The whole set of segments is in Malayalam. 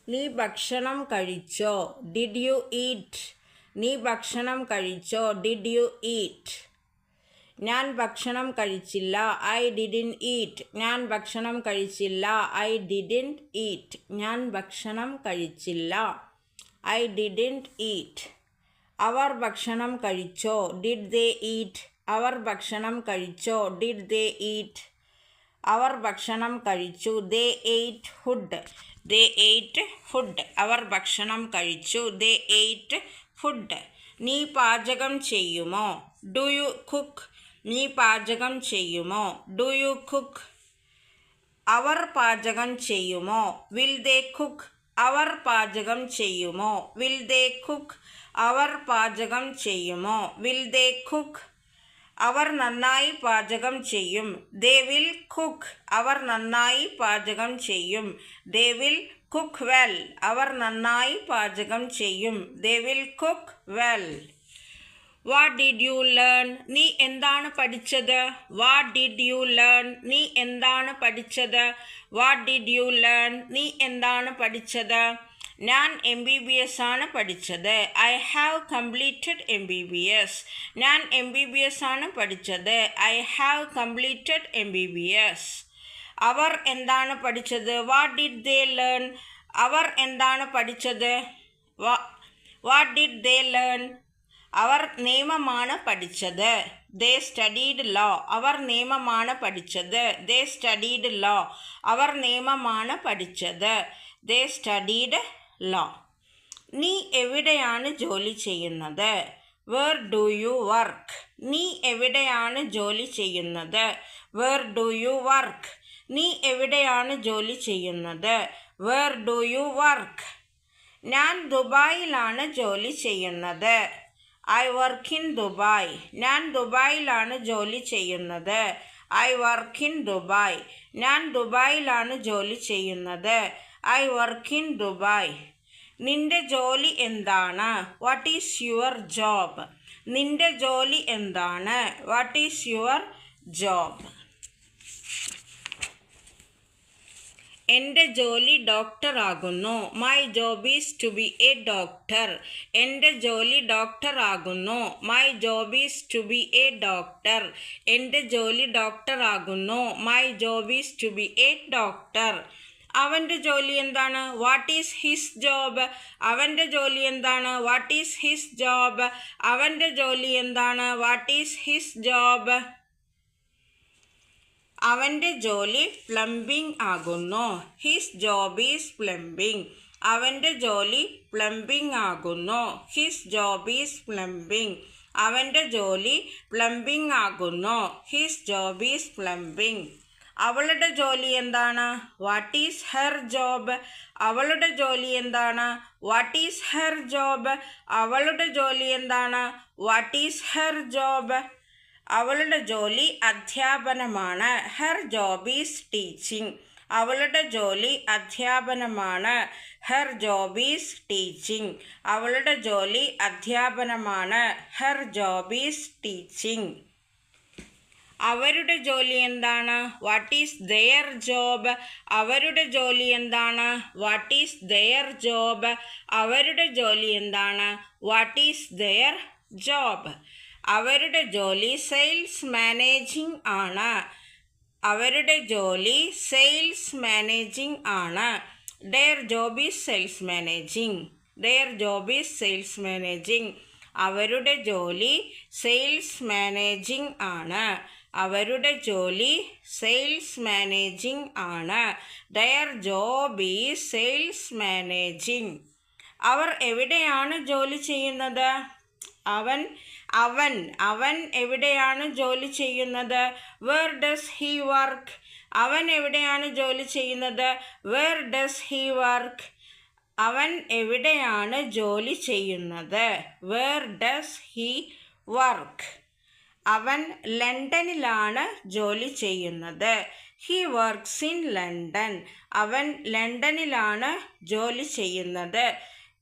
നീ ഭക്ഷണം കഴിച്ചോ? Did you eat? നീ ഭക്ഷണം കഴിച്ചോ? Did you eat? ഞാൻ ഭക്ഷണം കഴിച്ചില്ല. I didn't eat. ഞാൻ ഭക്ഷണം കഴിച്ചില്ല. I didn't eat. ഞാൻ ഭക്ഷണം കഴിച്ചില്ല. I didn't eat. അവർ ഭക്ഷണം കഴിച്ചോ? Did they eat? അവർ ഭക്ഷണം കഴിച്ചോ? Did they eat? അവർ ഭക്ഷണം കഴിച്ചു. ദേ എയ്റ്റ് ഫുഡ്. ദേ എയ്റ്റ് ഫുഡ്. അവർ ഭക്ഷണം കഴിച്ചു. ദേ എയ്റ്റ് ഫുഡ്. നീ പാചകം ചെയ്യുമോ? Do you cook? നീ പാചകം ചെയ്യുമോ? Do you cook? അവർ പാചകം ചെയ്യുമോ? Will they cook? അവർ പാചകം ചെയ്യുമോ? Will they cook? അവർ പാചകം ചെയ്യുമോ? Will they cook? അവർ നന്നായി പാചകം ചെയ്യും. They will cook. അവർ നന്നായി പാചകം ചെയ്യും. They will cook well. അവർ നന്നായി പാചകം ചെയ്യും. They will cook well. What did you learn? നീ എന്താണ് പഠിച്ചത്? What did you learn? നീ എന്താണ് പഠിച്ചത്? What did you learn? നീ എന്താണ് പഠിച്ചത്? ഞാൻ MBBS ആണ് പഠിച്ചത്. I have completed MBBS. ഞാൻ MBBS ആണ് പഠിച്ചത്. I have completed MBBS. അവർ എന്താണ് പഠിച്ചത്? What did they learn? അവർ എന്താണ് പഠിച്ചത്? What did they learn? അവർ നിയമമാണ് പഠിച്ചത്. They studied law. അവർ നിയമമാണ് പഠിച്ചത്. They studied law. അവർ നിയമമാണ് പഠിച്ചത്. They studied law. നീ എവിടെയാണ് ജോലി ചെയ്യുന്നത്? Where do you work? നീ എവിടെയാണ് ജോലി ചെയ്യുന്നത്? Where do you work? നീ എവിടെയാണ് ജോലി ചെയ്യുന്നത്? Where do you work? ഞാൻ ദുബായിലാണ് ജോലി ചെയ്യുന്നത്. I work in Dubai. ഞാൻ ദുബായിലാണ് ജോലി ചെയ്യുന്നത്. I work in Dubai. ഞാൻ ദുബായിലാണ് ജോലി ചെയ്യുന്നത്. I work in Dubai. നിന്റെ ജോലി എന്താണ്? What is your job? നിന്റെ ജോലി എന്താണ്? What is your job? എൻ്റെ ജോലി ഡോക്ടർ ആകുന്നു. My job is to be a doctor. എൻ്റെ ജോലി ഡോക്ടർ ആകുന്നു. My job is to be a doctor. എൻ്റെ ജോലി ഡോക്ടർ ആകുന്നു. My job is to be a doctor. അവൻ്റെ ജോലി എന്താണ്? What is his job? അവൻ്റെ ജോലി എന്താണ്? What is his job? അവൻ്റെ ജോലി എന്താണ്? What is his job? അവൻ്റെ ജോലി പ്ലംബിംഗ് ആകുന്നു. His job is plumbing. അവൻ്റെ ജോലി പ്ലംബിംഗ് ആകുന്നു. His job is plumbing. അവൻ്റെ ജോലി പ്ലംബിംഗ് ആകുന്നു. His job is plumbing. അവളുടെ ജോലി എന്താണ്? What is her job? അവളുടെ ജോലി എന്താണ്? What is her job? അവളുടെ ജോലി എന്താണ്? What is her job? അവളുടെ ജോലി അധ്യാപനമാണ്. Her job is teaching. അവളുടെ ജോലി അധ്യാപനമാണ്. Her job is teaching. അവളുടെ ജോലി അധ്യാപനമാണ്. Her job is teaching. അവരുടെ ജോലി എന്താണ്? What is their job? അവരുടെ ജോലി എന്താണ്? What is their job? അവരുടെ ജോലി എന്താണ്? What is their job? അവരുടെ ജോലി സെയിൽസ് മാനേജിംഗ് ആണ്. അവരുടെ ജോലി സെയിൽസ് മാനേജിംഗ് ആണ്. Their job is sales managing. Their job is sales managing. അവരുടെ ജോലി സെയിൽസ് മാനേജിംഗ് ആണ്. അവരുടെ ജോലി സെയിൽസ് മാനേജിംഗ് ആണ്. Their job is sales managing. അവർ എവിടെയാണ് ജോലി ചെയ്യുന്നത്? അവൻ എവിടെയാണ് ജോലി ചെയ്യുന്നത്? Where does he work? അവൻ എവിടെയാണ് ജോലി ചെയ്യുന്നത്? Where does he work? അവൻ എവിടെയാണ് ജോലി ചെയ്യുന്നത്? Where does he work? അവൻ ലണ്ടനിലാണ് ജോലി ചെയ്യുന്നത്. He works in London. അവൻ ലണ്ടനിലാണ് ജോലി ചെയ്യുന്നത്.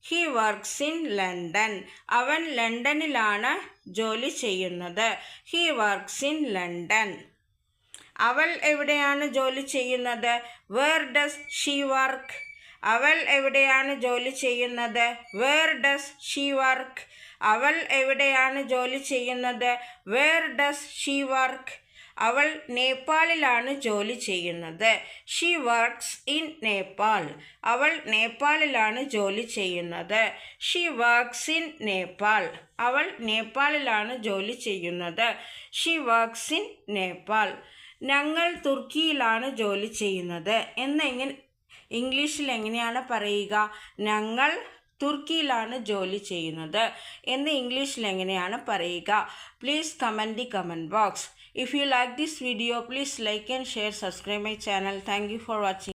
He works in London. അവൻ ലണ്ടനിലാണ് ജോലി ചെയ്യുന്നത്. He works in London. അവൾ എവിടെയാണ് ജോലി ചെയ്യുന്നത്? Where does she work? അവൾ എവിടെയാണ് ജോലി ചെയ്യുന്നത്? Where does she work? അവൾ എവിടെയാണ് ജോലി ചെയ്യുന്നത്? Where does she work? അവൾ നേപ്പാളിലാണ് ജോലി ചെയ്യുന്നത്. She works in Nepal. അവൾ നേപ്പാളിലാണ് ജോലി ചെയ്യുന്നത്. She works in Nepal. അവൾ നേപ്പാളിലാണ് ജോലി ചെയ്യുന്നത്. She works in Nepal. ഞങ്ങൾ തുർക്കിയിലാണ് ജോലി ചെയ്യുന്നത് എന്നെങ്ങനെ ഇംഗ്ലീഷിൽ എങ്ങനെയാണ് പറയുക? ഞങ്ങൾ തുർക്കിയിലാണ് ജോലി ചെയ്യുന്നത് എന്ന് ഇംഗ്ലീഷിൽ എങ്ങനെയാണ് പറയുക? Please comment the comment box. If you like this video, please like and share, subscribe my channel. Thank you for watching.